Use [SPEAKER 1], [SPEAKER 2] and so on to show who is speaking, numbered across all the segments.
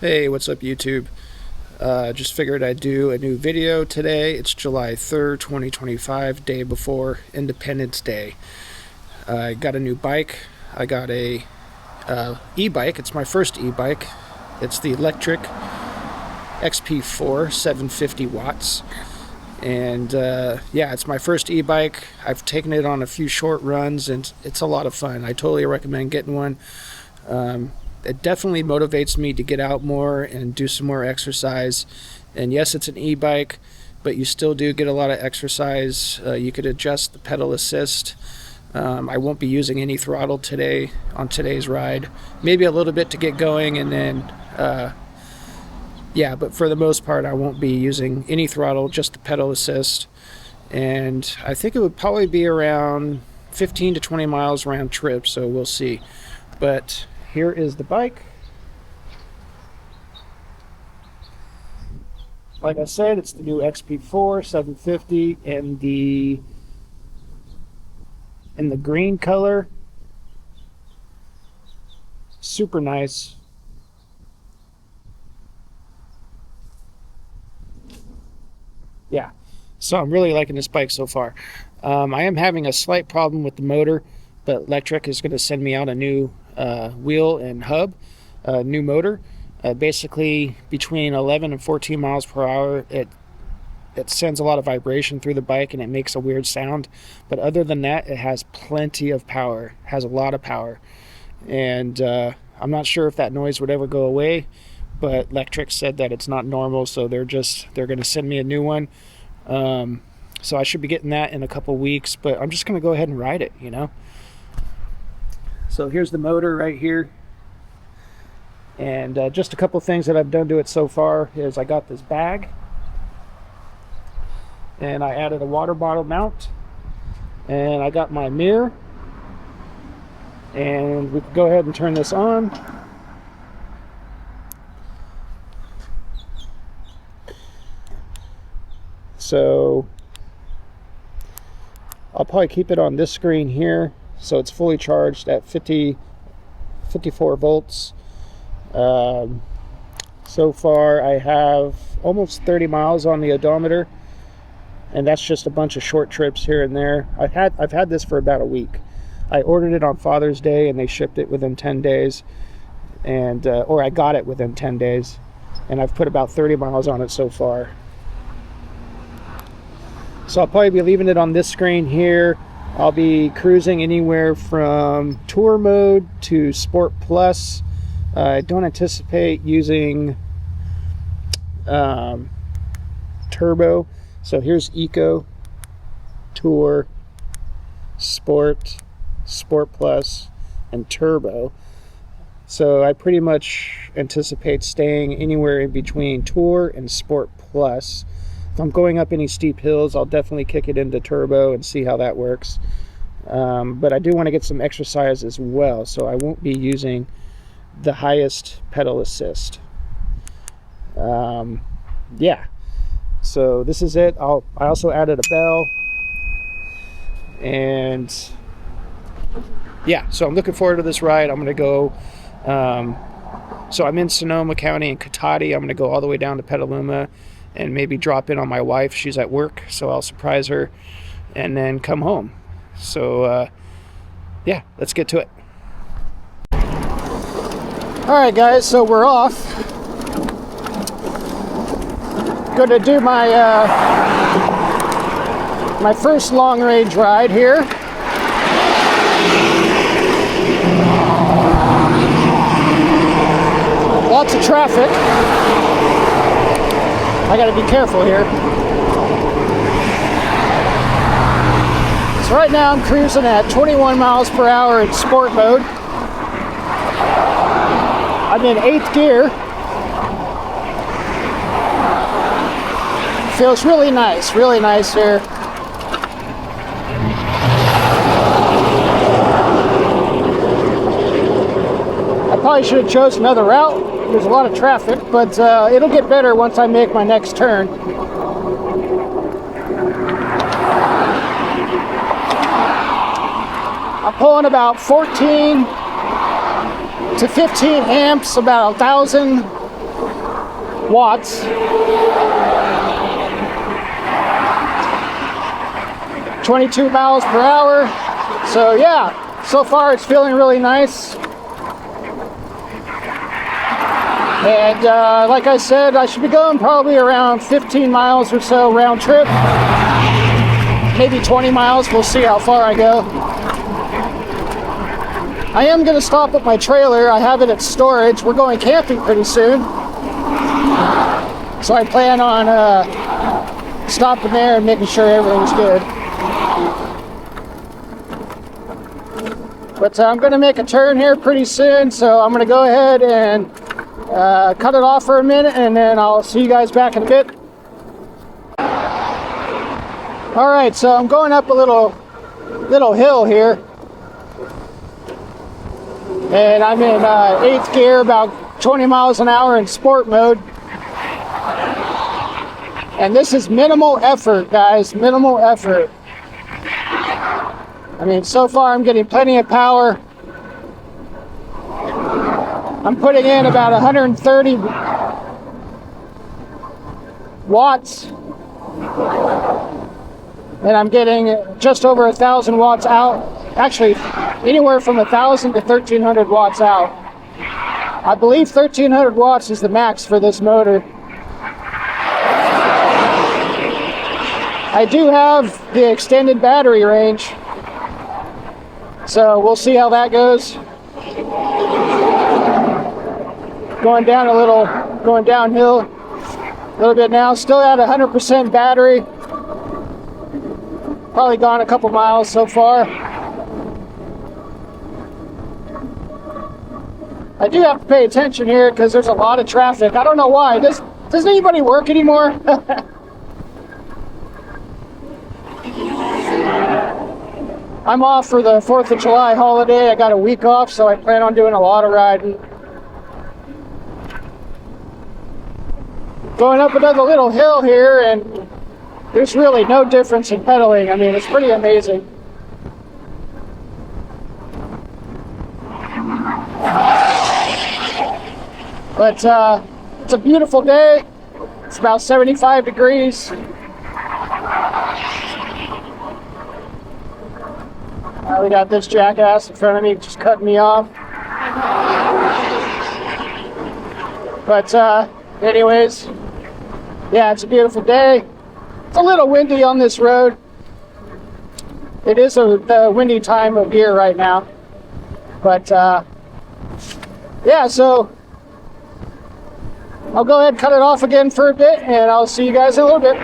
[SPEAKER 1] Hey, what's up YouTube? Just figured I'd do a new video today. It's July 3rd, 2025, day before Independence Day. I got a new bike. I got a e-bike. It's my first e-bike. It's the Lectric XP4, 750 watts. And yeah, it's my first e-bike. I've taken it on a few short runs and it's a lot of fun. I totally recommend getting one. It definitely motivates me to get out more and do some more exercise. And yes, it's an e-bike, but you still do get a lot of exercise. You could adjust the pedal assist. I won't be using any throttle today on today's ride. Maybe a little bit to get going, and then yeah, but for the most part I won't be using any throttle, just the pedal assist. And I think it would probably be around 15 to 20 miles round trip, so we'll see. But here is the bike. Like I said, it's the new XP4 750 in the green color. Super nice. Yeah, so I'm really liking this bike so far. I am having a slight problem with the motor, but Lectric is going to send me out a new wheel and hub, new motor. Basically, between 11 and 14 miles per hour, it sends a lot of vibration through the bike and it makes a weird sound. But other than that, it has plenty of power, has a lot of power. And I'm not sure if that noise would ever go away, but Lectric said that it's not normal, so they're going to send me a new one. So I should be getting that in a couple weeks, but I'm just going to go ahead and ride it, you know. So here's the motor right here. And just a couple things that I've done to it so far is I got this bag. And I added a water bottle mount. And I got my mirror. And we can go ahead and turn this on. So I'll probably keep it on this screen here. So it's fully charged at 54 volts. So far I have almost 30 miles on the odometer, and that's just a bunch of short trips here and there. I've had this for about a week. I ordered it on Father's Day and they shipped it within 10 days, and or I got it within 10 days, and I've put about 30 miles on it so far. So I'll probably be leaving it on this screen here. I'll be cruising anywhere from tour mode to Sport Plus. I don't anticipate using turbo. So here's Eco, Tour, Sport, Sport Plus, and Turbo. So I pretty much anticipate staying anywhere in between Tour and Sport Plus. If I'm going up any steep hills, I'll definitely kick it into turbo and see how that works. But I do want to get some exercise as well, so I won't be using the highest pedal assist. Yeah, so this is it. I also added a bell, and yeah, so I'm looking forward to this ride. I'm going to go, so I'm in Sonoma County in Cotati. I'm going to go all the way down to Pedaluma and maybe drop in on my wife. She's at work, so I'll surprise her and then come home. So yeah, let's get to it. All right guys, so we're off. Going to do my my first long range ride here. Lots of traffic. I gotta be careful here. So right now I'm cruising at 21 miles per hour in sport mode. I'm in 8th gear. Feels really nice here. I probably should have chosen another route. There's a lot of traffic, but it'll get better once I make my next turn. I'm pulling about 14 to 15 amps, about 1,000 watts. 22 miles per hour. So yeah, so far it's feeling really nice. And like I said, I should be going probably around 15 miles or so round trip. Maybe 20 miles, we'll see how far I go. I am going to stop at my trailer. I have it at storage. We're going camping pretty soon. So I plan on stopping there and making sure everything's good. But I'm going to make a turn here pretty soon, so I'm going to go ahead and cut it off for a minute, and then I'll see you guys back in a bit. Alright, so I'm going up a little hill here. And I'm in 8th gear, about 20 miles an hour in sport mode. And this is minimal effort, guys, minimal effort. I mean, so far I'm getting plenty of power. I'm putting in about 130 watts. And I'm getting just over 1,000 watts out. Actually, anywhere from 1,000 to 1,300 watts out. I believe 1,300 watts is the max for this motor. I do have the extended battery range, so we'll see how that goes. Going downhill a little bit now. Still at 100% battery. Probably gone a couple miles so far. I do have to pay attention here because there's a lot of traffic. I don't know why. Does anybody work anymore? I'm off for the 4th of July holiday. I got a week off, so I plan on doing a lot of riding. Going up another little hill here, and there's really no difference in pedaling. I mean, it's pretty amazing. But it's a beautiful day. It's about 75 degrees. We got this jackass in front of me just cutting me off. But anyways, yeah, it's a beautiful day. It's a little windy on this road. It is the windy time of year right now. But yeah, so I'll go ahead and cut it off again for a bit, and I'll see you guys in a little bit.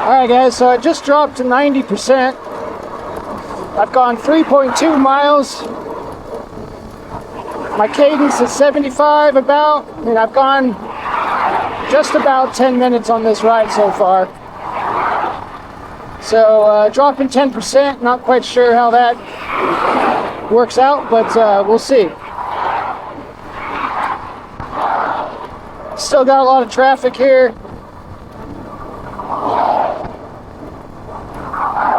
[SPEAKER 1] Alright guys, so I just dropped to 90%. I've gone 3.2 miles. My cadence is 75 about, and I've gone just about 10 minutes on this ride so far. So dropping 10%, not quite sure how that works out, but we'll see. Still got a lot of traffic here.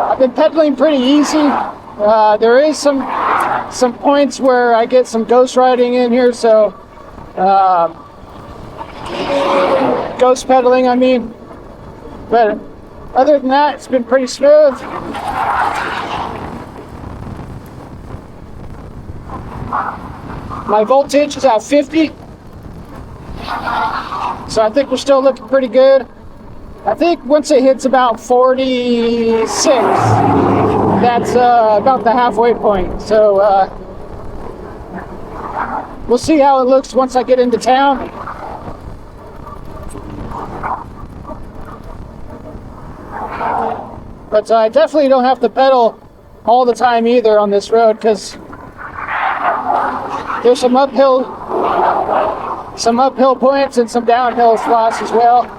[SPEAKER 1] I've been pedaling pretty easy. There is some points where I get some ghost riding in here, so ghost pedaling, I mean. But other than that, it's been pretty smooth. My voltage is at 50, so I think we're still looking pretty good. I think once it hits about 46, that's about the halfway point. So we'll see how it looks once I get into town. But I definitely don't have to pedal all the time either on this road, because there's some uphill points and some downhill spots as well.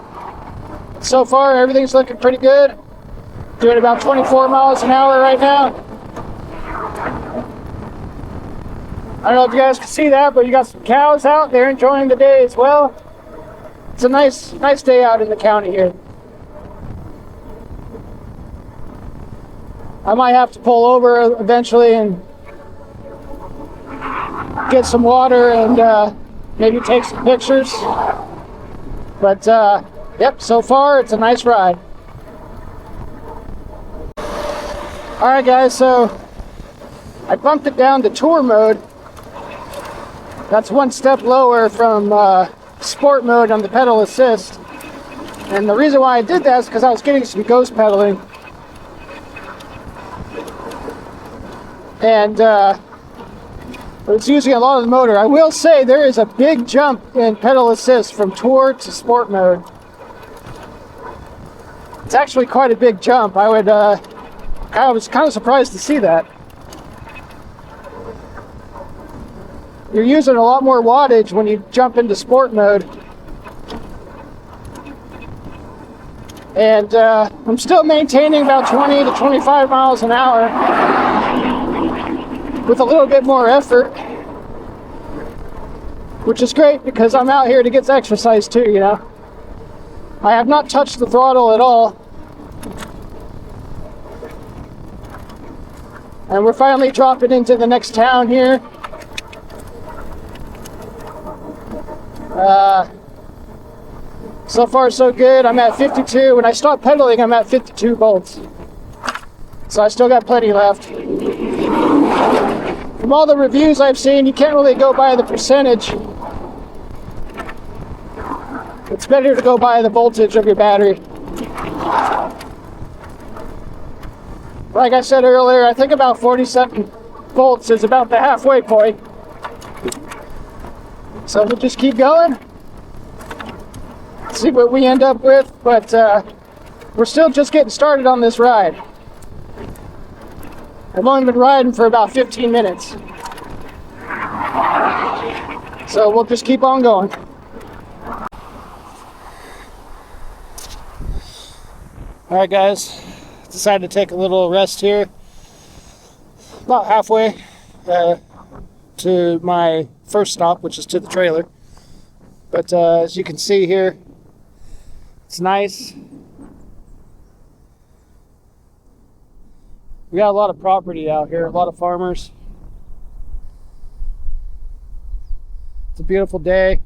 [SPEAKER 1] So far, everything's looking pretty good. Doing about 24 miles an hour right now. I don't know if you guys can see that, but you got some cows out. They're enjoying the day as well. It's a nice day out in the county here. I might have to pull over eventually and get some water and maybe take some pictures. But yep, so far it's a nice ride. Alright guys, so I bumped it down to tour mode. That's one step lower from sport mode on the pedal assist. And the reason why I did that is because I was getting some ghost pedaling. And it's using a lot of the motor. I will say there is a big jump in pedal assist from tour to sport mode. It's actually quite a big jump. I was kind of surprised to see that. You're using a lot more wattage when you jump into sport mode. And I'm still maintaining about 20 to 25 miles an hour with a little bit more effort, which is great because I'm out here to get exercise too, you know. I have not touched the throttle at all. And we're finally dropping into the next town here. So far so good. I'm at 52. When I stop pedaling, I'm at 52 volts. So I still got plenty left. From all the reviews I've seen, you can't really go by the percentage. It's better to go by the voltage of your battery. Like I said earlier, I think about 47 volts is about the halfway point. So we'll just keep going. See what we end up with, but we're still just getting started on this ride. I've only been riding for about 15 minutes. So we'll just keep on going. Alright guys, decided to take a little rest here. About halfway to my first stop, which is to the trailer. But as you can see here, it's nice. We got a lot of property out here, a lot of farmers. It's a beautiful day.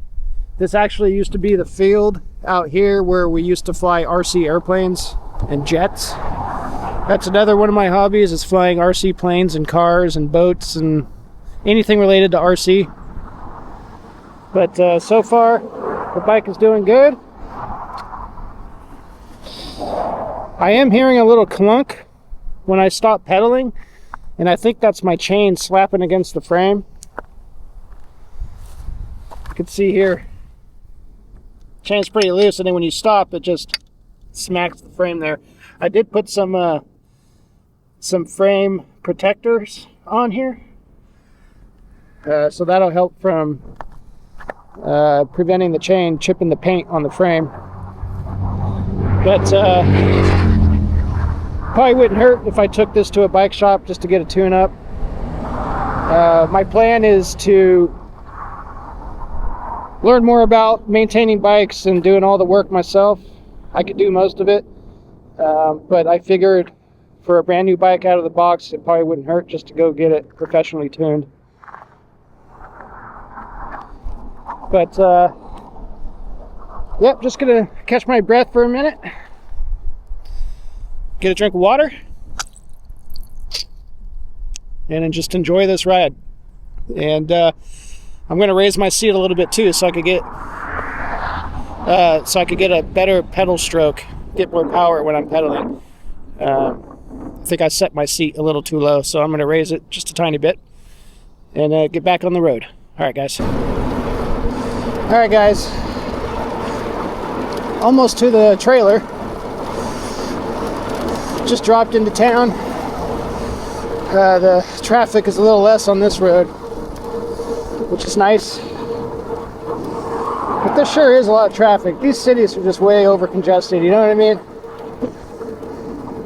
[SPEAKER 1] This actually used to be the field out here where we used to fly RC airplanes and jets. That's another one of my hobbies, is flying RC planes and cars and boats and anything related to RC. But so far, the bike is doing good. I am hearing a little clunk when I stop pedaling, and I think that's my chain slapping against the frame. You can see here, chain's pretty loose, and then when you stop, it just smacks the frame there. I did put some frame protectors on here, so that'll help from preventing the chain chipping the paint on the frame. But probably wouldn't hurt if I took this to a bike shop just to get a tune-up. My plan is to learn more about maintaining bikes and doing all the work myself. I could do most of it, but I figured for a brand new bike out of the box, it probably wouldn't hurt just to go get it professionally tuned. But yep, just gonna catch my breath for a minute, get a drink of water, and then just enjoy this ride. And I'm gonna raise my seat a little bit too, so I could get a better pedal stroke, get more power when I'm pedaling. I think I set my seat a little too low, so I'm gonna raise it just a tiny bit and get back on the road. All right, guys. All right, guys. Almost to the trailer. Just dropped into town. The traffic is a little less on this road, which is nice. But there sure is a lot of traffic. These cities are just way over congested, you know what I mean?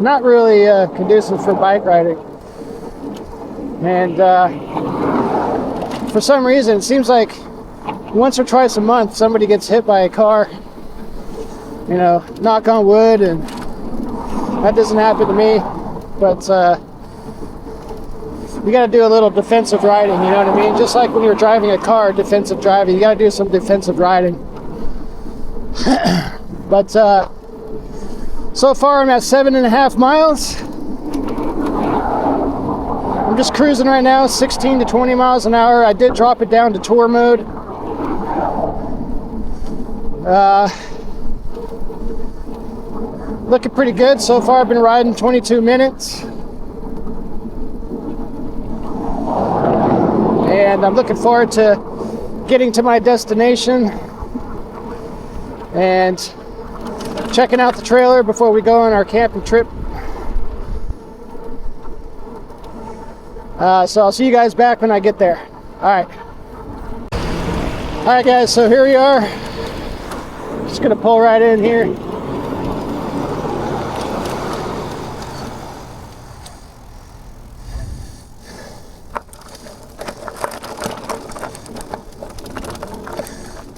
[SPEAKER 1] Not really conducive for bike riding. And for some reason, it seems like once or twice a month somebody gets hit by a car. You know, knock on wood, and that doesn't happen to me. But you got to do a little defensive riding, you know what I mean? Just like when you're driving a car, defensive driving, you got to do some defensive riding. But so far I'm at 7.5 miles. I'm just cruising right now, 16 to 20 miles an hour. I did drop it down to tour mode. Looking pretty good so far. I've been riding 22 minutes. And I'm looking forward to getting to my destination and checking out the trailer before we go on our camping trip. So I'll see you guys back when I get there. Alright guys, so here we are. Just gonna pull right in here.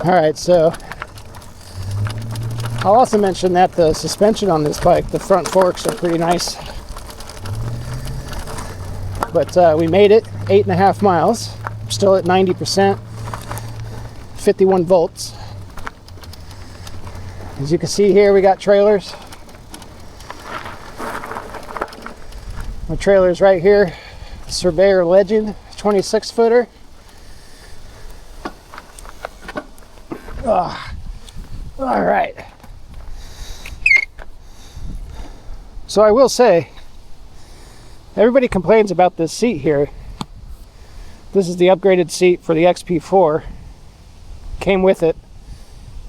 [SPEAKER 1] Alright, so I'll also mention that the suspension on this bike, the front forks are pretty nice. But we made it 8.5 miles. I'm still at 90%, 51 volts. As you can see here, we got trailers. My trailer's right here, Surveyor Legend 26 footer. All right. So I will say, everybody complains about this seat here. This is the upgraded seat for the XP4. Came with it.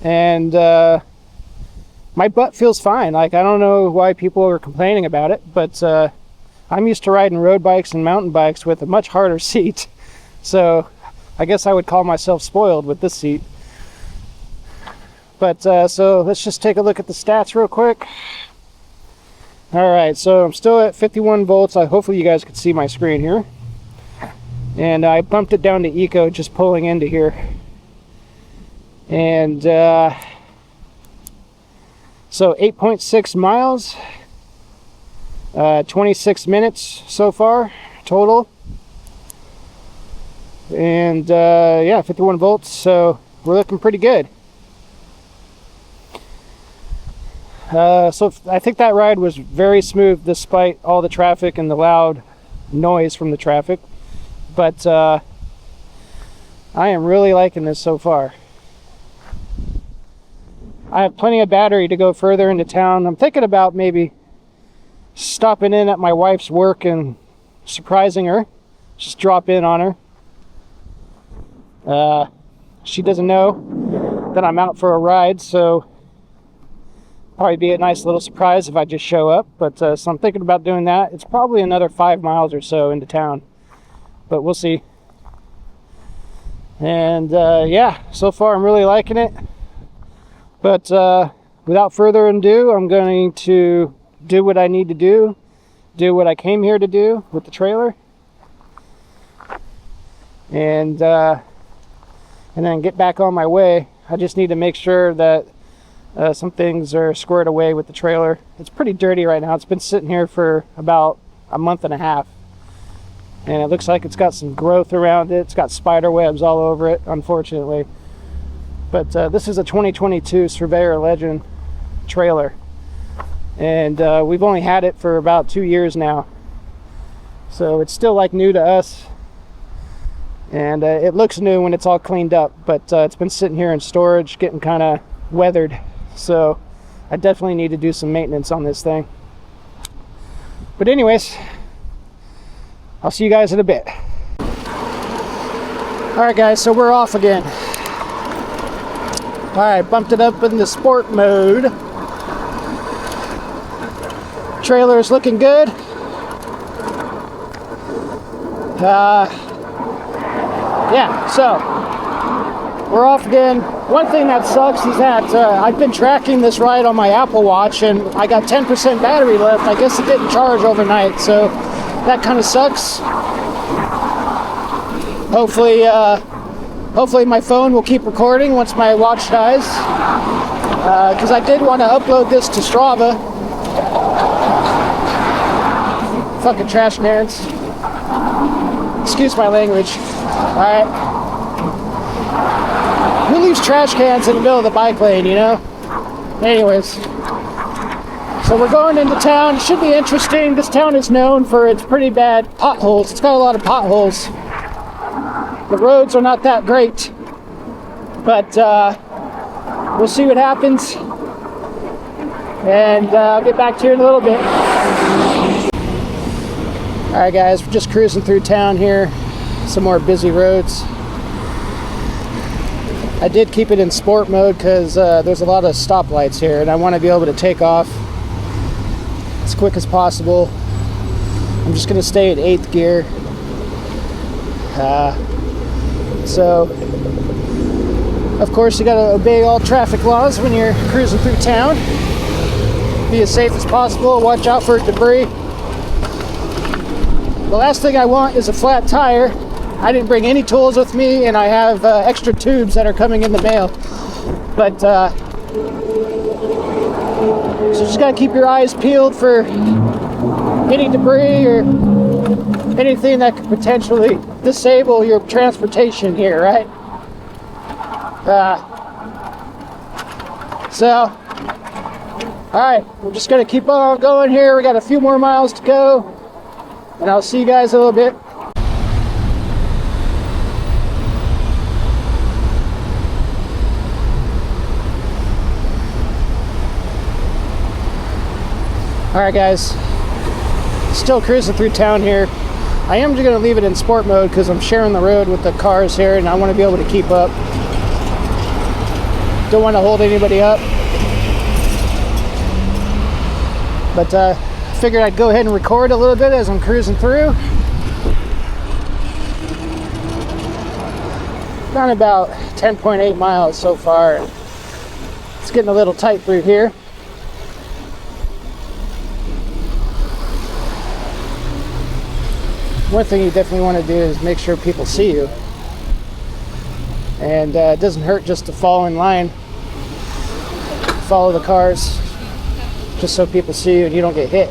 [SPEAKER 1] And my butt feels fine. Like, I don't know why people are complaining about it, but I'm used to riding road bikes and mountain bikes with a much harder seat. So I guess I would call myself spoiled with this seat. But so let's just take a look at the stats real quick. Alright, so I'm still at 51 volts. Hopefully you guys can see my screen here. And I bumped it down to eco just pulling into here. And so 8.6 miles, 26 minutes so far total. And yeah, 51 volts, so we're looking pretty good. So I think that ride was very smooth despite all the traffic and the loud noise from the traffic. But I am really liking this so far. I have plenty of battery to go further into town. I'm thinking about maybe stopping in at my wife's work and surprising her. Just drop in on her. She doesn't know that I'm out for a ride, so probably be a nice little surprise if I just show up. But so I'm thinking about doing that. It's probably another 5 miles or so into town, but we'll see. And yeah, so far I'm really liking it. But without further ado, I'm going to do what I need to do what I came here to do with the trailer, and then get back on my way. I just need to make sure that some things are squared away with the trailer. It's pretty dirty right now. It's been sitting here for about a month and a half, and it looks like it's got some growth around it. It's got spider webs all over it, unfortunately. But this is a 2022 Surveyor Legend trailer, and we've only had it for about 2 years now, so it's still like new to us. And it looks new when it's all cleaned up, but it's been sitting here in storage getting kind of weathered. So I definitely need to do some maintenance on this thing. But anyways, I'll see you guys in a bit. Alright guys, so we're off again. Alright, bumped it up in the sport mode. Trailer is looking good. Yeah, so we're off again. One thing that sucks is that I've been tracking this ride on my Apple Watch, and I got 10% battery left. I guess it didn't charge overnight, so that kind of sucks. Hopefully my phone will keep recording once my watch dies, because I did want to upload this to Strava. Fucking trash nerds. Excuse my language. Alright. Who leaves trash cans in the middle of the bike lane, you know? Anyways. So we're going into town. It should be interesting. This town is known for its pretty bad potholes. It's got a lot of potholes. The roads are not that great. But we'll see what happens. And I'll get back to you in a little bit. Alright guys, we're just cruising through town here. Some more busy roads. I did keep it in sport mode because there's a lot of stoplights here and I want to be able to take off as quick as possible. I'm just going to stay at 8th gear. So, of course, you got to obey all traffic laws when you're cruising through town. Be as safe as possible. Watch out for debris. The last thing I want is a flat tire. I didn't bring any tools with me, and I have extra tubes that are coming in the mail. But, so just gotta keep your eyes peeled for any debris or anything that could potentially disable your transportation here, right? Alright, we're just gonna keep on going here. We got a few more miles to go, and I'll see you guys in a little bit. Alright guys, still cruising through town here. I am just going to leave it in sport mode because I'm sharing the road with the cars here and I want to be able to keep up. Don't want to hold anybody up. But figured I'd go ahead and record a little bit as I'm cruising through. Done about 10.8 miles so far. It's getting a little tight through here. One thing you definitely want to do is make sure people see you. And it doesn't hurt just to fall in line. Follow the cars. Just so people see you and you don't get hit.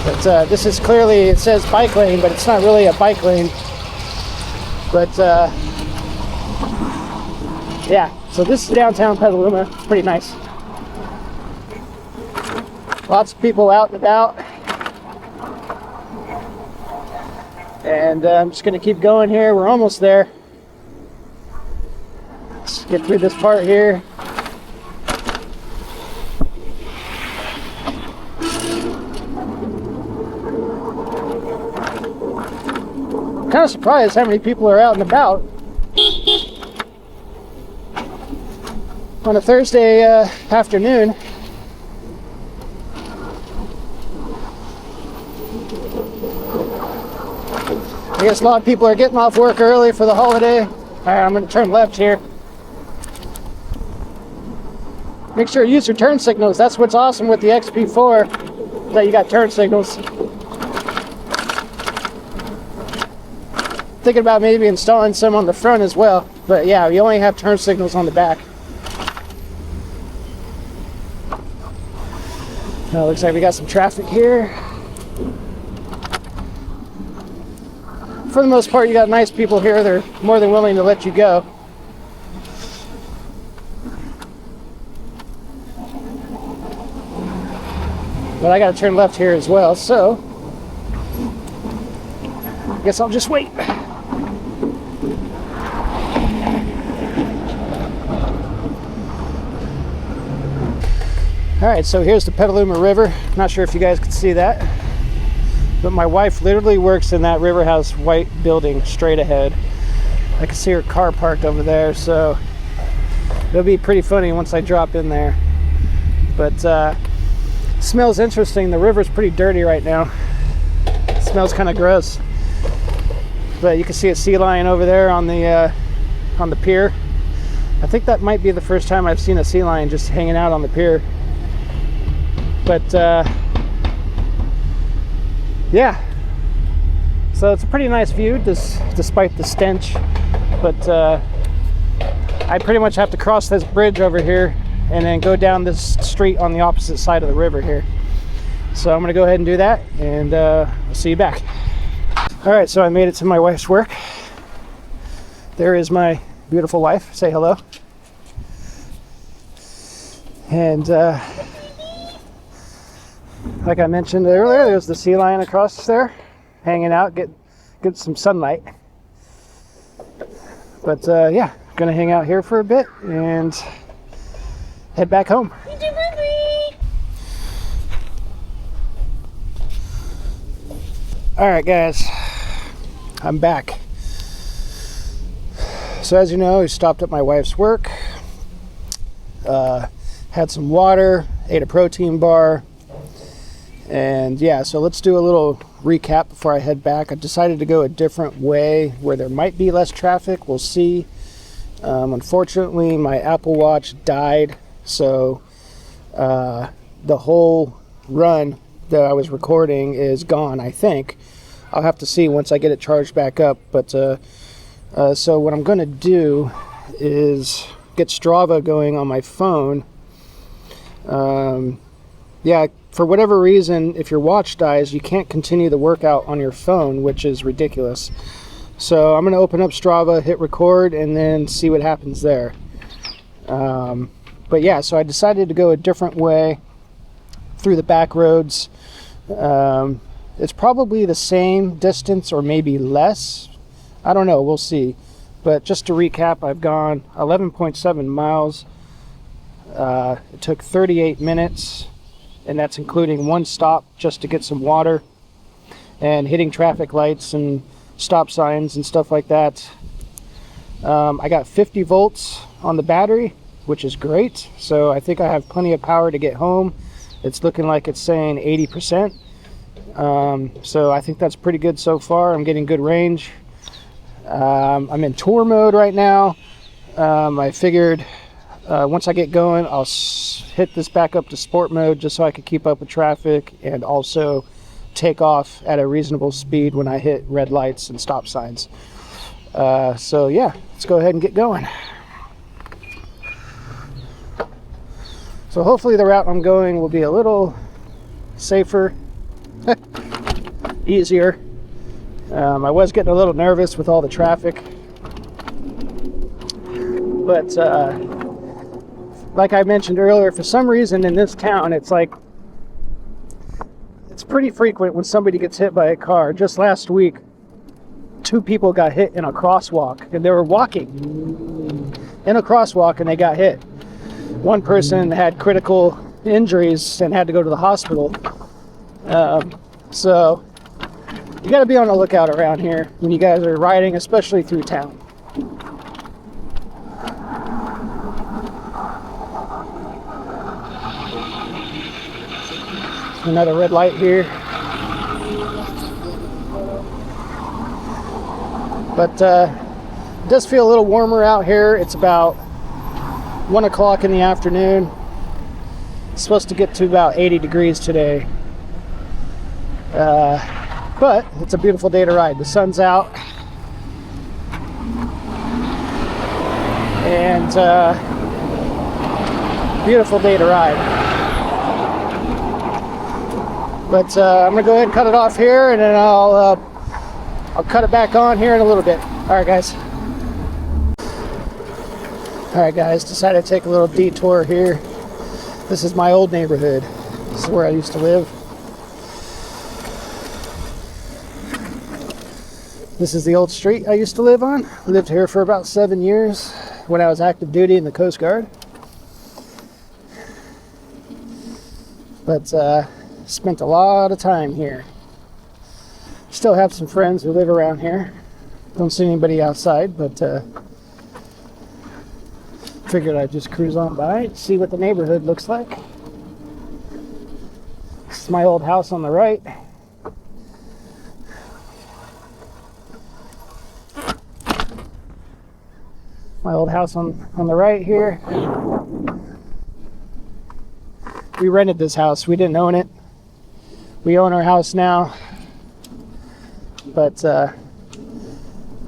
[SPEAKER 1] But this is clearly, it says bike lane, but it's not really a bike lane. But yeah, so this is downtown Pedaluma. It's pretty nice. Lots of people out and about. And I'm just going to keep going here. We're almost there. Let's get through this part here. I'm kind of surprised how many people are out and about on a Thursday afternoon. I guess a lot of people are getting off work early for the holiday. Alright, I'm going to turn left here. Make sure you use your turn signals. That's what's awesome with the XP4, that you got turn signals. Thinking about maybe installing some on the front as well. But yeah, you only have turn signals on the back. Now looks like we got some traffic here. For the most part, you got nice people here. They're more than willing to let you go. But I got to turn left here as well, so I guess I'll just wait. Alright, so here's the Pedaluma River. Not sure if you guys can see that. But my wife literally works in that River House white building straight ahead. I can see her car parked over there, so it'll be pretty funny once I drop in there. But smells interesting. The river's pretty dirty right now. It smells kind of gross. But you can see a sea lion over there on the pier. I think that might be the first time I've seen a sea lion just hanging out on the pier. But yeah, so it's a pretty nice view despite the stench. But I pretty much have to cross this bridge over here and then go down this street on the opposite side of the river here. So I'm going to go ahead and do that, and I'll see you back. All right, so I made it to my wife's work. There is my beautiful wife. Say hello. And like I mentioned earlier, there's the sea lion across there, hanging out, get some sunlight. But yeah, gonna hang out here for a bit and head back home. All right, guys, I'm back. So as you know, I stopped at my wife's work, had some water, ate a protein bar, and yeah, so let's do a little recap before I head back. I decided to go a different way where there might be less traffic. We'll see. Unfortunately, my Apple Watch died, so the whole run that I was recording is gone, I think. I'll have to see once I get it charged back up. But so what I'm going to do is get Strava going on my phone. Yeah, for whatever reason, if your watch dies, you can't continue the workout on your phone, which is ridiculous. So I'm going to open up Strava, hit record, and then see what happens there. But yeah, so I decided to go a different way through the back roads. It's probably the same distance or maybe less. I don't know, we'll see. But just to recap, I've gone 11.7 miles. It took 38 minutes, and that's including one stop just to get some water and hitting traffic lights and stop signs and stuff like that. I got 50 volts on the battery, which is great. So I think I have plenty of power to get home. It's looking like it's saying 80%. So I think that's pretty good so far. I'm getting good range. I'm in tour mode right now. I figured once I get going, I'll hit this back up to sport mode just so I can keep up with traffic and also take off at a reasonable speed when I hit red lights and stop signs. So yeah, let's go ahead and get going. So hopefully the route I'm going will be a little safer, easier. I was getting a little nervous with all the traffic, but like I mentioned earlier, for some reason in this town, it's pretty frequent when somebody gets hit by a car. Just last week, 2 people got hit in a crosswalk, and they were walking in a crosswalk and they got hit. One person had critical injuries and had to go to the hospital. So you got to be on the lookout around here when you guys are riding, especially through town. Another red light here. But it does feel a little warmer out here. It's about 1 o'clock in the afternoon. It's supposed to get to about 80 degrees today. But it's a beautiful day to ride. The sun's out. And beautiful day to ride. But I'm gonna go ahead and cut it off here, and then I'll cut it back on here in a little bit. All right, guys. All right, guys. Decided to take a little detour here. This is my old neighborhood. This is where I used to live. This is the old street I used to live on. I lived here for about 7 years when I was active duty in the Coast Guard. But spent a lot of time here. Still have some friends who live around here. Don't see anybody outside, but figured I'd just cruise on by, see what the neighborhood looks like. This is my old house on the right. My old house on the right here. We rented this house. We didn't own it. We own our house now. But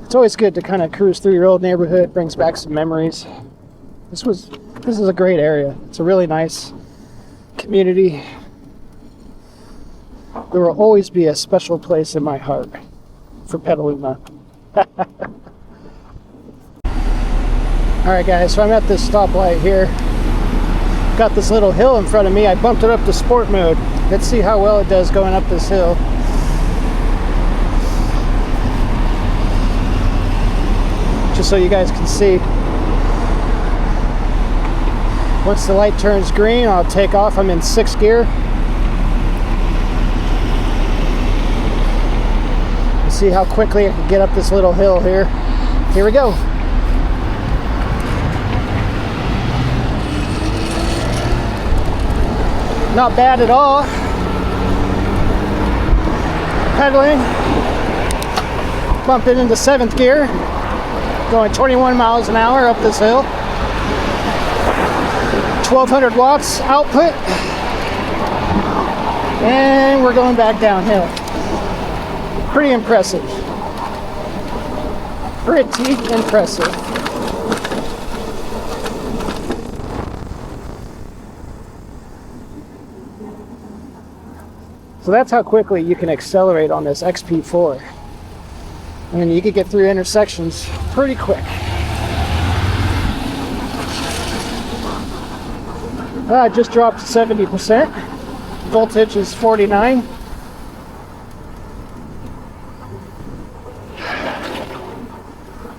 [SPEAKER 1] it's always good to kind of cruise through your old neighborhood. Brings back some memories. This is a great area. It's a really nice community. There will always be a special place in my heart. for Pedaluma. Alright guys, so I'm at this stoplight here. Got this little hill in front of me. I bumped it up to sport mode. Let's see how well it does going up this hill. Just so you guys can see. Once the light turns green, I'll take off. I'm in 6th gear. Let's see how quickly I can get up this little hill here. Here we go. Not bad at all. Pedaling. Bumped it into 7th gear. Going 21 miles an hour up this hill. 1200 watts output. And we're going back downhill. Pretty impressive. Pretty impressive. So that's how quickly you can accelerate on this XP4. I mean, you could get through intersections pretty quick. I just dropped to 70%. Voltage is 49.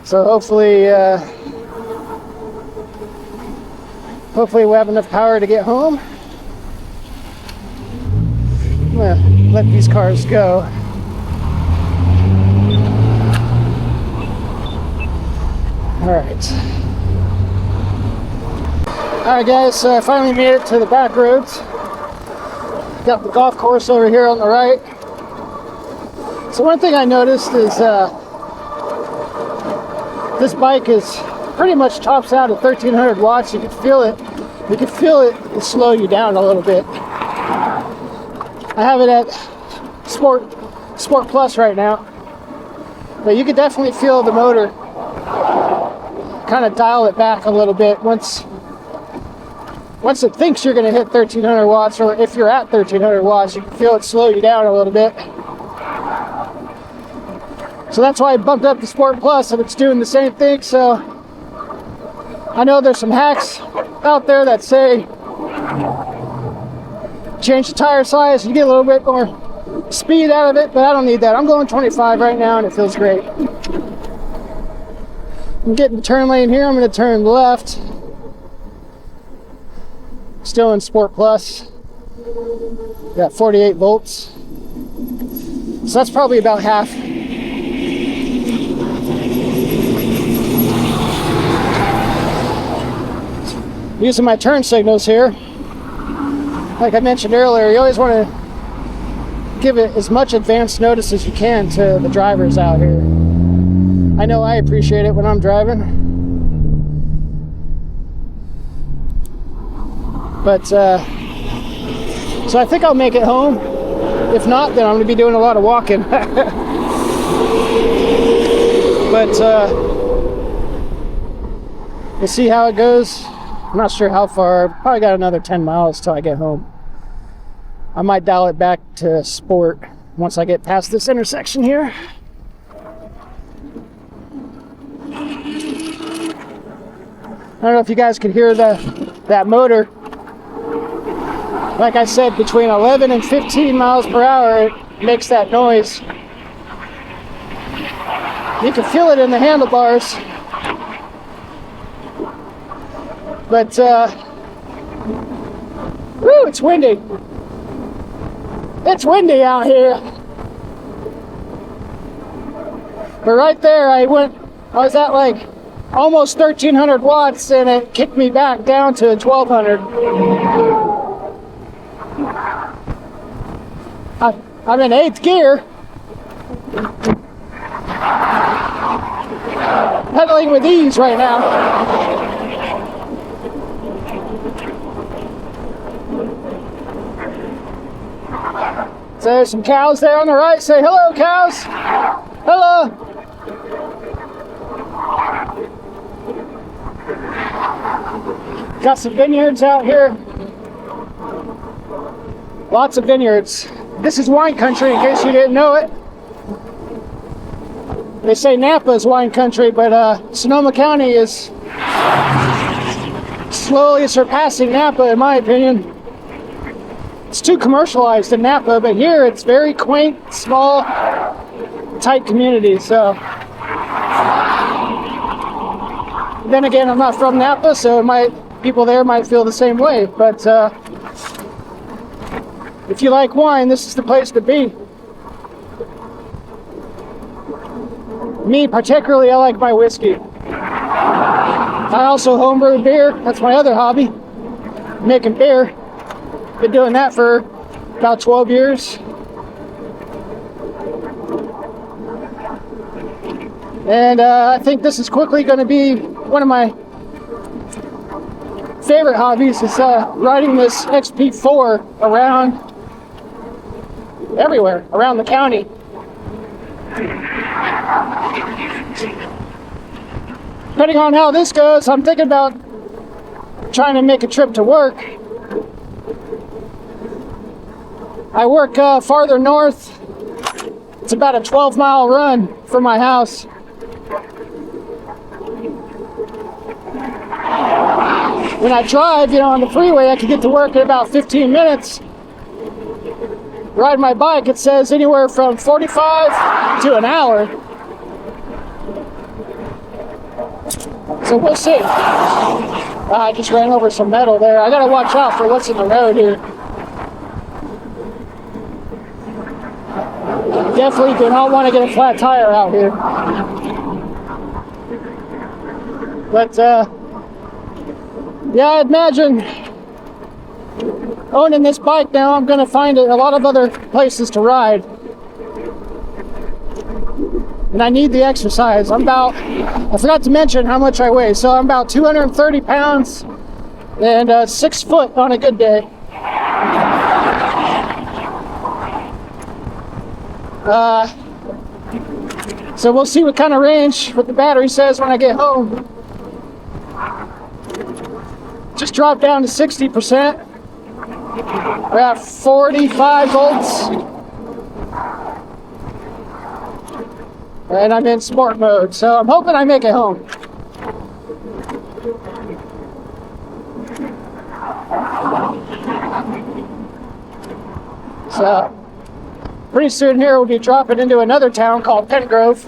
[SPEAKER 1] So hopefully we'll have enough power to get home. I'm gonna let these cars go. Alright. Alright guys, so I finally made it to the Backroads. Got the golf course over here on the right. So one thing I noticed is this bike is pretty much tops out at 1300 watts. You can feel it. You can feel it slow you down a little bit. I have it at Sport Plus right now, but you can definitely feel the motor kind of dial it back a little bit once it thinks you're going to hit 1300 watts, or if you're at 1300 watts, you can feel it slow you down a little bit. So that's why I bumped up to Sport Plus, and it's doing the same thing. So I know there's some hacks out there that say change the tire size, you get a little bit more speed out of it, but I don't need that. I'm going 25 right now and it feels great. I'm getting the turn lane here. I'm going to turn left. Still in Sport Plus. Got 48 volts. So that's probably about half. Using my turn signals here. Like I mentioned earlier, you always want to give it as much advance notice as you can to the drivers out here. I know I appreciate it when I'm driving. But, so I think I'll make it home. If not, then I'm going to be doing a lot of walking. But, we'll see how it goes. I'm not sure how far. Probably got another 10 miles till I get home. I might dial it back to sport once I get past this intersection here. I don't know if you guys could hear that motor. Like I said, between 11 and 15 miles per hour, it makes that noise. You can feel it in the handlebars. But, woo, it's windy. It's windy out here. But right there, I was at like almost 1300 watts and it kicked me back down to 1200. I'm in 8th gear. Pedaling with ease right now. So there's some cows there on the right. Say hello, cows. Hello. Got some vineyards out here. Lots of vineyards. This is wine country in case you didn't know it. They say Napa is wine country, but Sonoma County is slowly surpassing Napa, in my opinion. It's too commercialized in Napa, but here it's very quaint, small, tight community. So then again, I'm not from Napa, so people there might feel the same way. But if you like wine, this is the place to be. Me particularly, I like my whiskey. I also homebrew beer. That's my other hobby, making beer. Been doing that for about 12 years. And I think this is quickly going to be one of my favorite hobbies, is riding this XP4 around everywhere, around the county. Depending on how this goes, I'm thinking about trying to make a trip to work. I work farther north. It's about a 12-mile run from my house. When I drive, on the freeway, I can get to work in about 15 minutes. Ride my bike, it says anywhere from 45 to an hour. So we'll see. I just ran over some metal there. I gotta watch out for what's in the road here. Definitely do not want to get a flat tire out here. But yeah, I imagine owning this bike now, I'm going to find a lot of other places to ride. And I need the exercise. I forgot to mention how much I weigh. So I'm about 230 pounds and 6 foot on a good day. So we'll see what kind of range what the battery says when I get home. Just dropped down to 60%. We're at 45 volts. And I'm in sport mode, so I'm hoping I make it home. So pretty soon here we'll be dropping into another town called Pinrove.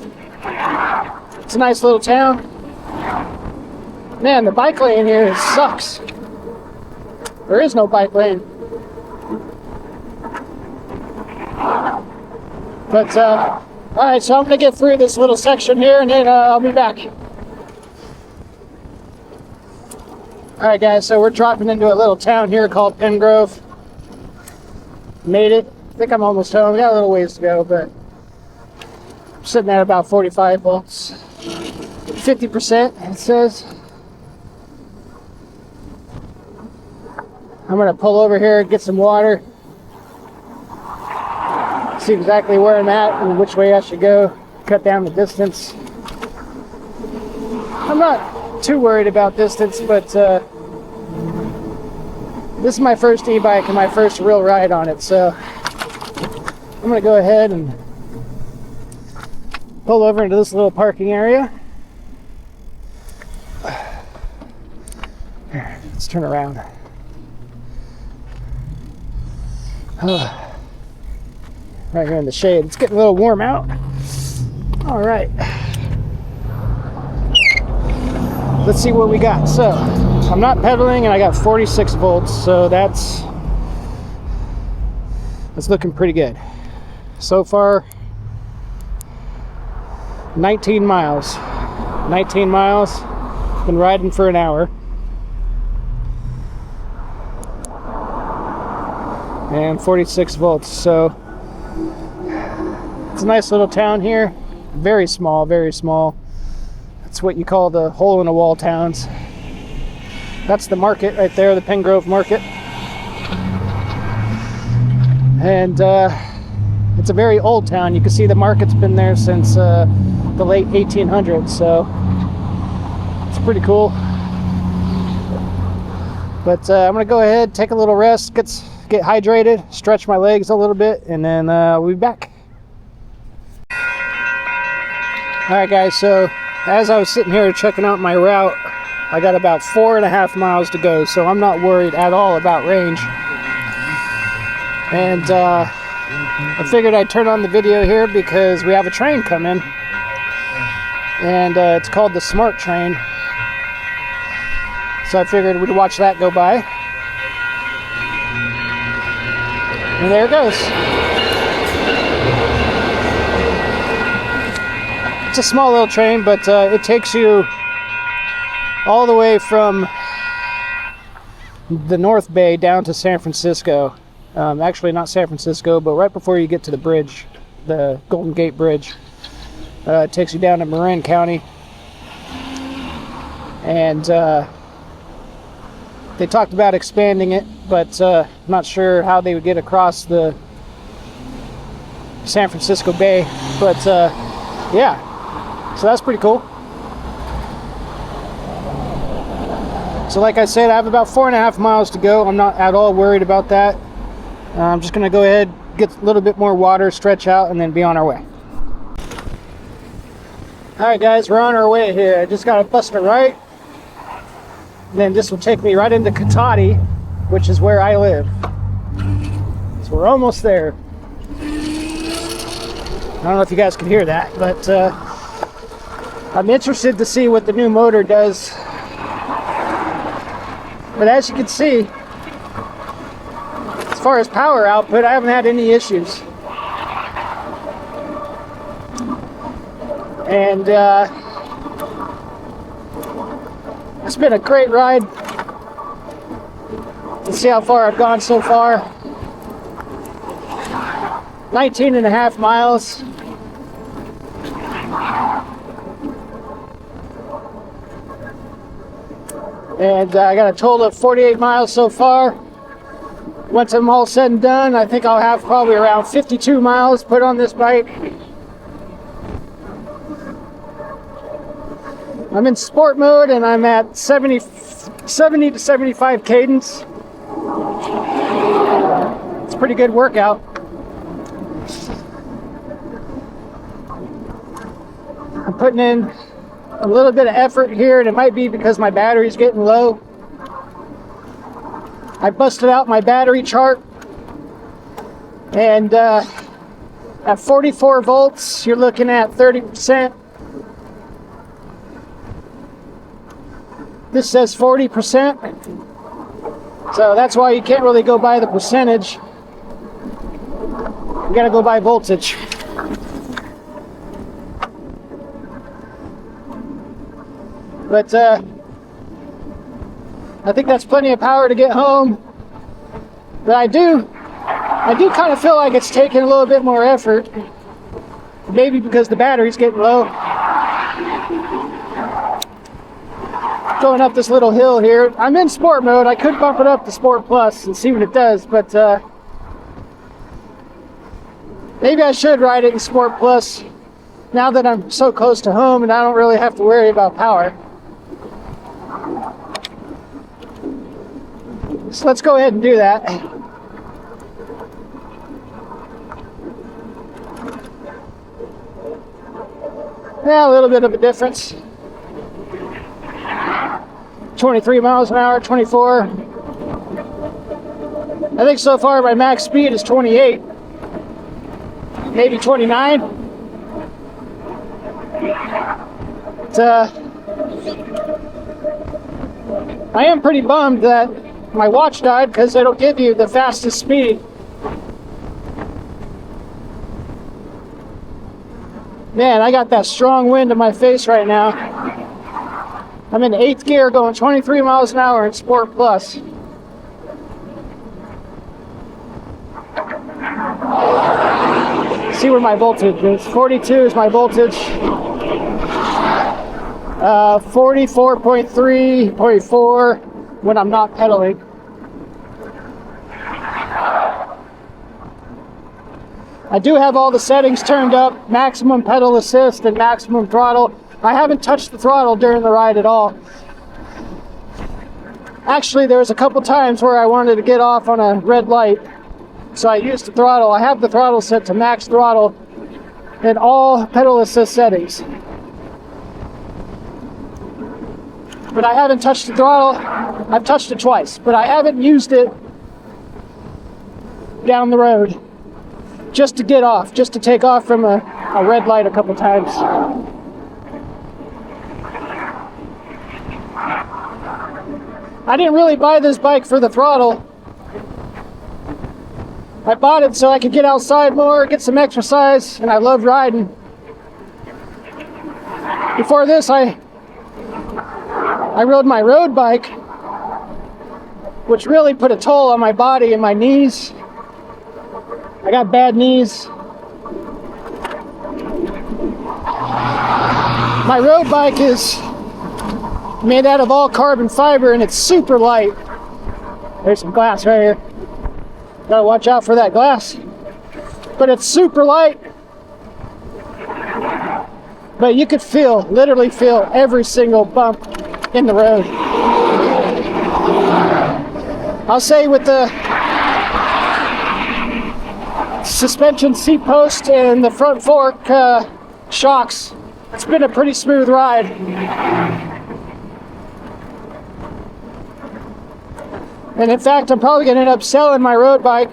[SPEAKER 1] It's a nice little town. Man, the bike lane here sucks. There is no bike lane. But, alright, so I'm going to get through this little section here and then I'll be back. Alright guys, so we're dropping into a little town here called Pinrove. Made it. I think I'm almost home. We got a little ways to go, but I'm sitting at about 45 volts. 50% it says. I'm going to pull over here and get some water. See exactly where I'm at and which way I should go. Cut down the distance. I'm not too worried about distance, but this is my first e-bike and my first real ride on it, so I'm going to go ahead and pull over into this little parking area. Here, let's turn around. Right here in the shade. It's getting a little warm out. All right. Let's see what we got. So, I'm not pedaling and I got 46 volts, so that's looking pretty good. So far, 19 miles. 19 miles. Been riding for an hour. And 46 volts, so it's a nice little town here. Very small, very small. It's what you call the hole-in-the-wall towns. That's the market right there, the Pinrove market. And it's a very old town. You can see the market's been there since the late 1800s, so it's pretty cool. But I'm gonna go ahead, take a little rest, get hydrated, stretch my legs a little bit, and then we'll be back. Alright guys, so as I was sitting here checking out my route, I got about 4.5 miles to go, so I'm not worried at all about range. And I figured I'd turn on the video here because we have a train coming, and it's called the Smart Train. So I figured we'd watch that go by. And there it goes. It's a small little train, but it takes you all the way from the North Bay down to San Francisco. Actually not San Francisco, but right before you get to the bridge, the Golden Gate Bridge. It takes you down to Marin County. And they talked about expanding it, but not sure how they would get across the San Francisco Bay. But yeah. So that's pretty cool. So like I said, I have about 4.5 miles to go. I'm not at all worried about that. I'm just going to go ahead, get a little bit more water, stretch out, and then be on our way. Alright guys, we're on our way here. I just got to bust a right. And then this will take me right into Katati, which is where I live. So we're almost there. I don't know if you guys can hear that, but I'm interested to see what the new motor does. But as you can see, as far as power output, I haven't had any issues. And it's been a great ride. Let's see how far I've gone so far. 19.5 miles. And I got a total of 48 miles so far. Once I'm all said and done, I think I'll have probably around 52 miles put on this bike. I'm in sport mode and I'm at 70 to 75 cadence. It's a pretty good workout. I'm putting in a little bit of effort here, and it might be because my battery's getting low. I busted out my battery chart, and at 44 volts, you're looking at 30%. This says 40%, so that's why you can't really go by the percentage. You gotta go by voltage. But I think that's plenty of power to get home. But I do kind of feel like it's taking a little bit more effort. Maybe because the battery's getting low. Going up this little hill here. I'm in sport mode. I could bump it up to Sport Plus and see what it does, but maybe I should ride it in Sport Plus now that I'm so close to home and I don't really have to worry about power. So let's go ahead and do that. Yeah, a little bit of a difference. 23 miles an hour, 24. I think so far my max speed is 28. Maybe 29. But, I am pretty bummed that my watch died because it'll give you the fastest speed. Man, I got that strong wind in my face right now. I'm in 8th gear going 23 miles an hour in Sport Plus. See where my voltage is. 42 is my voltage. 44.3.4 when I'm not pedaling. I do have all the settings turned up, maximum pedal assist and maximum throttle. I haven't touched the throttle during the ride at all. Actually, there was a couple times where I wanted to get off on a red light, so I used the throttle. I have the throttle set to max throttle in all pedal assist settings. but I haven't touched the throttle. I've touched it twice, but I haven't used it down the road just to get off, just to take off from a red light a couple times. I didn't really buy this bike for the throttle. I bought it so I could get outside more, get some exercise, and I love riding. Before this, I rode my road bike, which really put a toll on my body and my knees. I got bad knees. My road bike is made out of all carbon fiber and it's super light. There's some glass right here. Gotta watch out for that glass. But it's super light. But you could literally feel every single bump in the road. I'll say with the suspension seat post and the front fork shocks, it's been a pretty smooth ride. And in fact, I'm probably going to end up selling my road bike.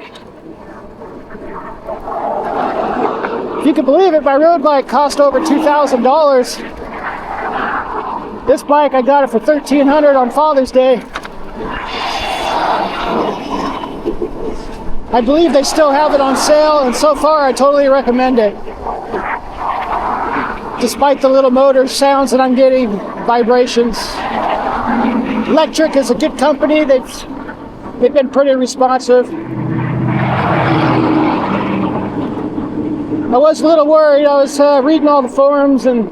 [SPEAKER 1] If you can believe it, my road bike cost over $2,000. This bike, I got it for $1,300 on Father's Day. I believe they still have it on sale, and so far I totally recommend it. Despite the little motor sounds that I'm getting, vibrations. Lectric is a good company. They've been pretty responsive. I was a little worried. I was reading all the forums and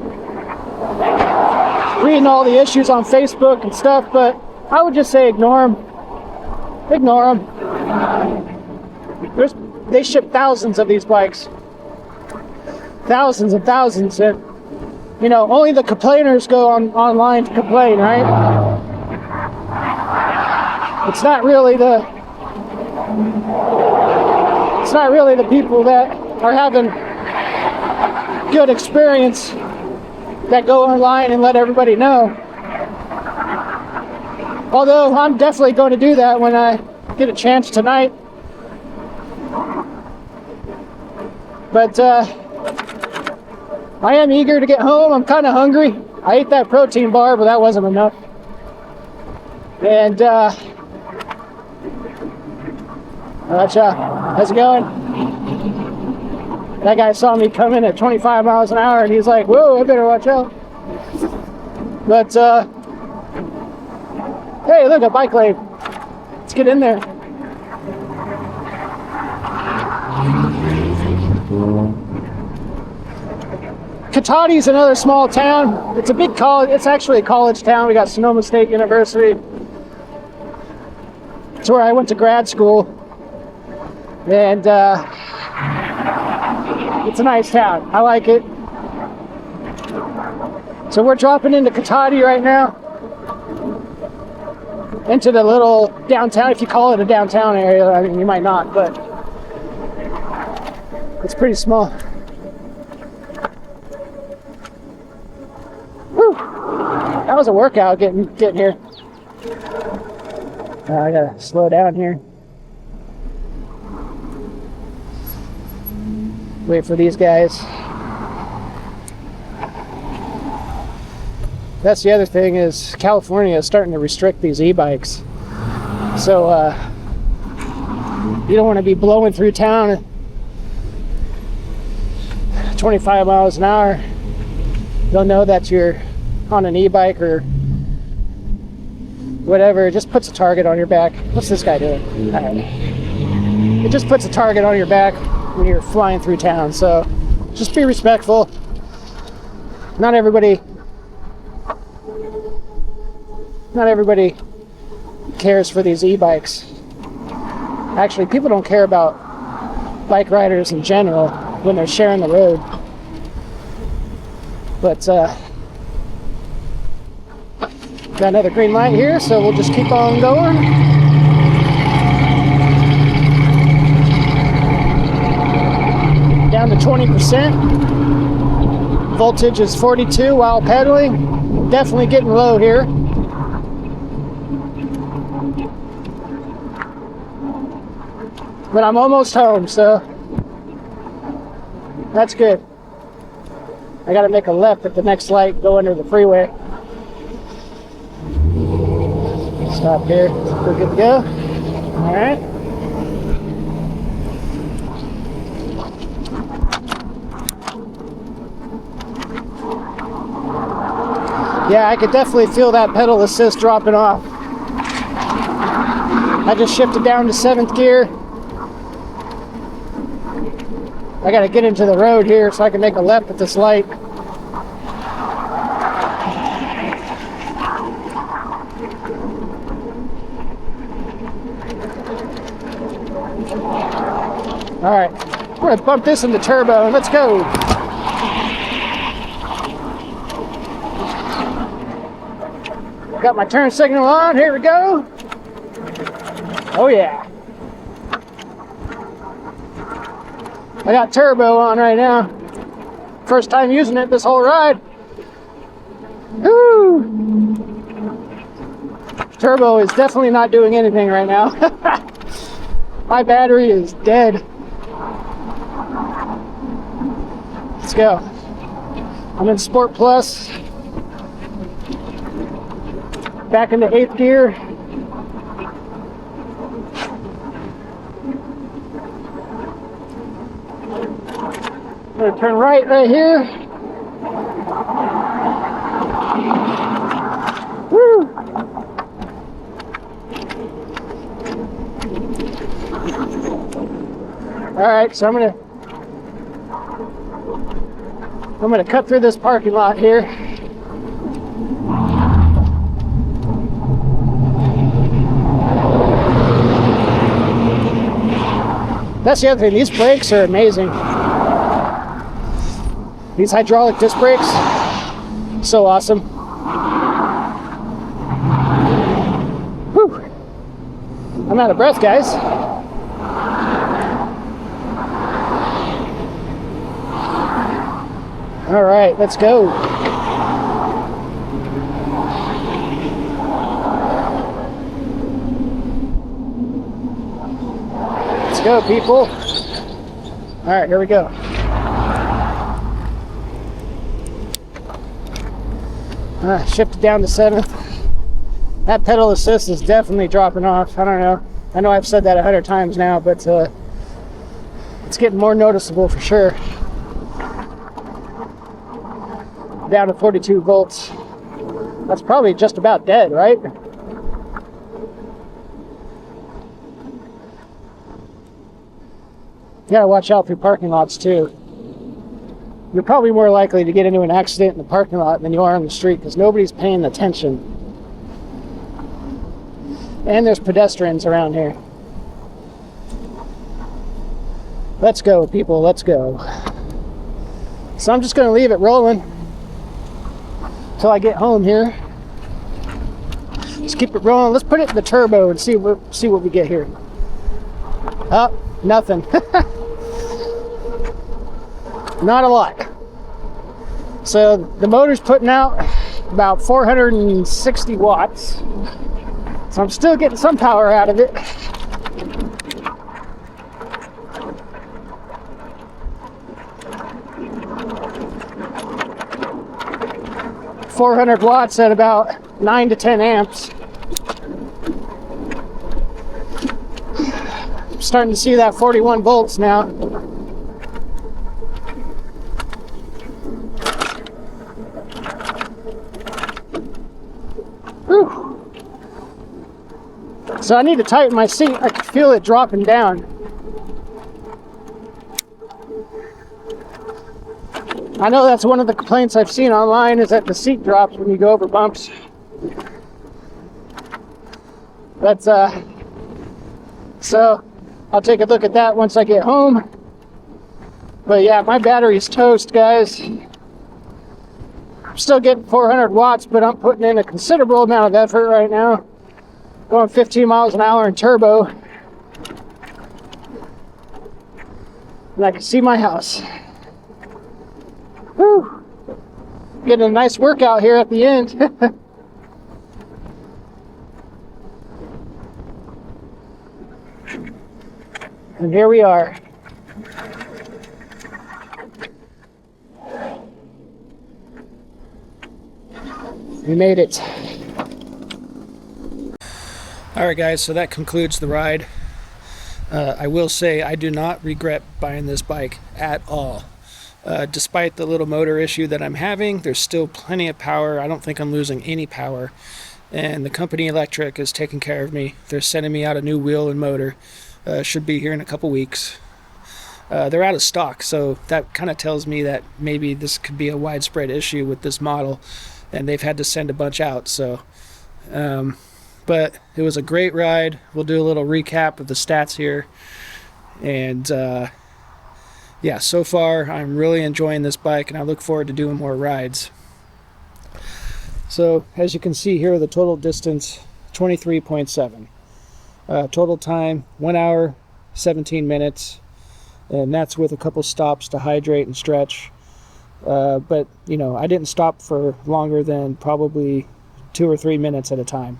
[SPEAKER 1] reading all the issues on Facebook and stuff, but I would just say ignore them. Ignore them. They ship thousands of these bikes. Thousands and thousands. And, you know, only the complainers go online to complain, right? It's not really the people that are having good experience that go online and let everybody know. Although I'm definitely going to do that when I get a chance tonight. But I am eager to get home. I'm kind of hungry. I ate that protein bar, but that wasn't enough. And how's it going? That guy saw me coming at 25 miles an hour and he's like, whoa, I better watch out. But hey, look, a bike lane. Let's get in there. Katati's another small town. It's a big college. It's actually a college town. We got Sonoma State University. It's where I went to grad school. And it's a nice town. I like it. So we're dropping into Katati right now. Into the little downtown, if you call it a downtown area. I mean, you might not, but it's pretty small. Whew. That was a workout getting here. I gotta slow down here. Wait for these guys. That's the other thing, is California is starting to restrict these e-bikes. So you don't want to be blowing through town at 25 miles an hour. They'll know that you're on an e-bike or whatever. It just puts a target on your back. What's this guy doing? I don't know. It just puts a target on your back when you're flying through town. So just be respectful. Not everybody cares for these e-bikes. Actually, people don't care about bike riders in general when they're sharing the road. But got another green light here, so we'll just keep on going. Down to 20%. Voltage is 42 while pedaling. Definitely getting low here. But I'm almost home, so that's good. I gotta make a left at the next light, go under the freeway. Stop here. We're good to go. All right. Yeah, I could definitely feel that pedal assist dropping off. I just shifted down to 7th gear. I gotta get into the road here so I can make a left at this light. All right, we're gonna bump this into turbo and let's go. Got my turn signal on, here we go. Oh yeah. I got turbo on right now. First time using it this whole ride. Woo! Turbo is definitely not doing anything right now. My battery is dead. Let's go. I'm in Sport Plus. Back into 8th gear. I'm gonna turn right here. Woo! All right, so I'm gonna cut through this parking lot here. That's the other thing, these brakes are amazing. These hydraulic disc brakes, so awesome. Whew. I'm out of breath, guys. All right, let's go. Let's go, people. All right, here we go. Shifted down to 7th. That pedal assist is definitely dropping off. I don't know. I know I've said that 100 times now, but it's getting more noticeable for sure. Down to 42 volts. That's probably just about dead, right? You gotta watch out through parking lots too. You're probably more likely to get into an accident in the parking lot than you are on the street because nobody's paying attention. And there's pedestrians around here. Let's go, people, let's go. So I'm just gonna leave it rolling until I get home here. Just keep it rolling. Let's put it in the turbo and see what we get here. Oh, nothing. Not a lot. So the motor's putting out about 460 watts. So I'm still getting some power out of it. .400 watts at about 9 to 10 amps. I'm starting to see that 41 volts now. Whew. So I need to tighten my seat. I can feel it dropping down. I know that's one of the complaints I've seen online is that the seat drops when you go over bumps. But so I'll take a look at that once I get home. But yeah, my battery's toast, guys. I'm still getting 400 watts, but I'm putting in a considerable amount of effort right now. Going 15 miles an hour in turbo. And I can see my house. Whew. Getting a nice workout here at the end. And here we are. We made it. Alright guys, so that concludes the ride. I will say I do not regret buying this bike at all. Despite the little motor issue that I'm having, there's still plenty of power. I don't think I'm losing any power. And the company Lectric is taking care of me. They're sending me out a new wheel and motor. Should be here in a couple weeks. They're out of stock, so that kind of tells me that maybe this could be a widespread issue with this model, and they've had to send a bunch out. So, but it was a great ride. We'll do a little recap of the stats here, and yeah, so far I'm really enjoying this bike, and I look forward to doing more rides. So as you can see here, the total distance 23.7, total time 1 hour 17 minutes, and that's with a couple stops to hydrate and stretch. But you know, I didn't stop for longer than probably 2 or 3 minutes at a time.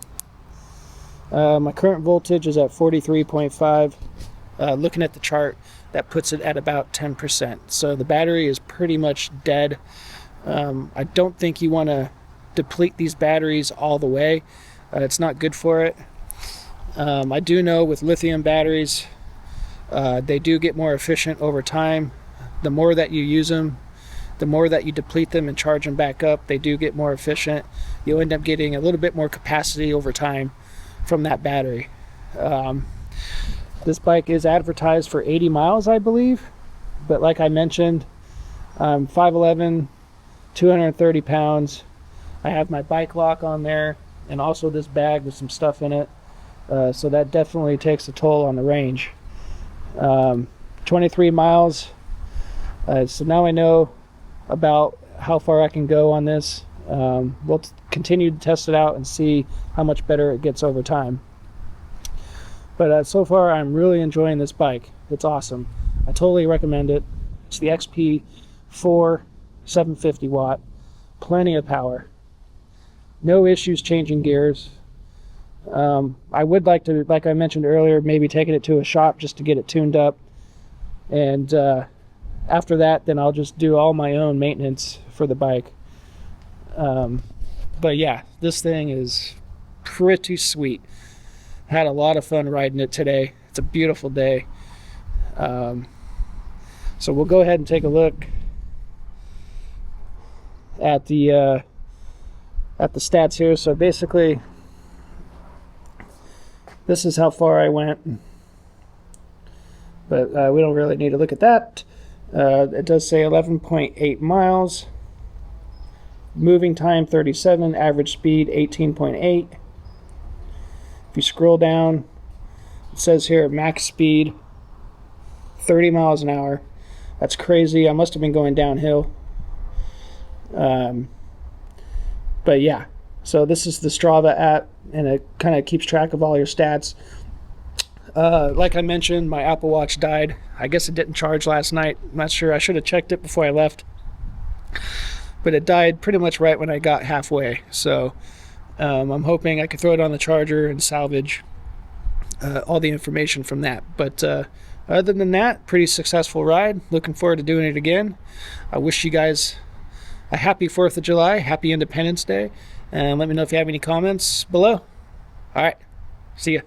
[SPEAKER 1] My current voltage is at 43.5. Looking at the chart, that puts it at about 10%. So the battery is pretty much dead. I don't think you want to deplete these batteries all the way. It's not good for it. I do know with lithium batteries, they do get more efficient over time. The more that you use them, the more that you deplete them and charge them back up, they do get more efficient. You'll end up getting a little bit more capacity over time from that battery. This bike is advertised for 80 miles, I believe, but like I mentioned, I'm 5'11", 230 pounds. I have my bike lock on there and also this bag with some stuff in it, so that definitely takes a toll on the range. 23 miles, so now I know about how far I can go on this. We'll continue to test it out and see how much better it gets over time. But so far I'm really enjoying this bike. It's awesome. I totally recommend it. It's the XP4 750 watt, plenty of power, no issues changing gears. I would like to, like I mentioned earlier, maybe taking it to a shop just to get it tuned up, and after that then I'll just do all my own maintenance for the bike. But yeah, this thing is pretty sweet. Had a lot of fun riding it today. It's a beautiful day. So we'll go ahead and take a look at the stats here. So basically, this is how far I went, but we don't really need to look at that. It does say 11.8 miles, moving time 37, average speed 18.8. If you scroll down, it says here max speed 30 miles an hour. That's crazy. I must have been going downhill. But yeah, so this is the Strava app, and it kind of keeps track of all your stats. Like I mentioned, my Apple Watch died. I guess it didn't charge last night. I'm not sure. I should have checked it before I left. But it died pretty much right when I got halfway. So I'm hoping I could throw it on the charger and salvage all the information from that. But other than that, pretty successful ride. Looking forward to doing it again. I wish you guys a happy 4th of July, happy Independence Day, and let me know if you have any comments below. All right, see ya.